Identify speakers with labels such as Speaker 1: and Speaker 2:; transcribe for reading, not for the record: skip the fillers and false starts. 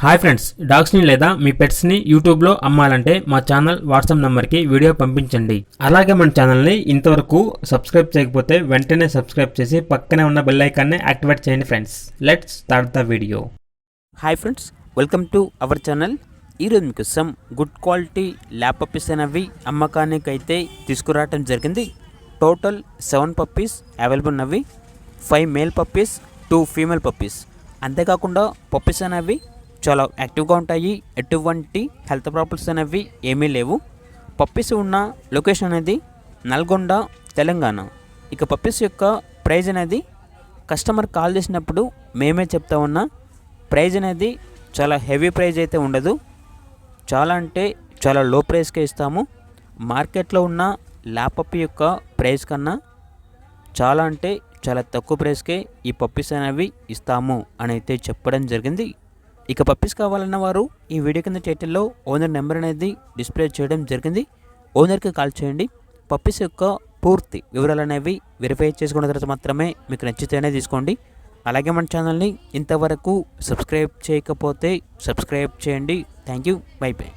Speaker 1: Hi friends, డాగ్స్ని లేదా మీ పెట్స్ని యూట్యూబ్లో అమ్మాలంటే మా ఛానల్ వాట్సాప్ నెంబర్కి వీడియో పంపించండి. అలాగే మన ఛానల్ని ఇంతవరకు సబ్స్క్రైబ్ చేయకపోతే వెంటనే సబ్స్క్రైబ్ చేసి పక్కనే ఉన్న బెల్ ఐకాన్ని యాక్టివేట్ చేయండి friends. Let's start the video.
Speaker 2: Hi friends, welcome to our channel. ఈరోజు మీకోసం గుడ్ క్వాలిటీ ల్యాబ్ పప్పీస్ అనేవి అమ్మకానికి అయితే తీసుకురావడం జరిగింది. టోటల్ 7 పప్పీస్ అవైలబుల్ ఉన్నవి. 5 మేల్ పప్పీస్, 2 ఫీమేల్ పప్పీస్. అంతేకాకుండా పప్పీస్ అనేవి చాలా యాక్టివ్గా ఉంటాయి. ఎటువంటి హెల్త్ ప్రాబ్లమ్స్ అనేవి ఏమీ లేవు. పప్పీస్ ఉన్న లొకేషన్ అనేది నల్గొండ, తెలంగాణ. ఇక పప్పీస్ యొక్క ప్రైజ్ అనేది కస్టమర్ కాల్ చేసినప్పుడు మేమే చెప్తా ఉన్నా. ప్రైజ్ అనేది చాలా హెవీ ప్రైజ్ అయితే ఉండదు. చాలా అంటే చాలా లో ప్రైస్కే ఇస్తాము. మార్కెట్లో ఉన్న ల్యాబ్ పప్పీ యొక్క ప్రైస్ కన్నా చాలా అంటే చాలా తక్కువ ప్రైస్కే ఈ పప్పీస్ అనేవి ఇస్తాము అని అయితే చెప్పడం జరిగింది. ఇక పప్పీస్ కావాలన్న వారు ఈ వీడియో కింద టైటిల్లో ఓనర్ నెంబర్ అనేది డిస్ప్లే చేయడం జరిగింది. ఓనర్కి కాల్ చేయండి. పప్పీస్ యొక్క పూర్తి వివరాలు అనేవి వెరిఫై చేసుకున్న తర్వాత మాత్రమే మీకు నచ్చితేనే తీసుకోండి. అలాగే మన ఛానల్ని ఇంతవరకు సబ్స్క్రైబ్ చేయకపోతే సబ్స్క్రైబ్ చేయండి. Thank you. By by.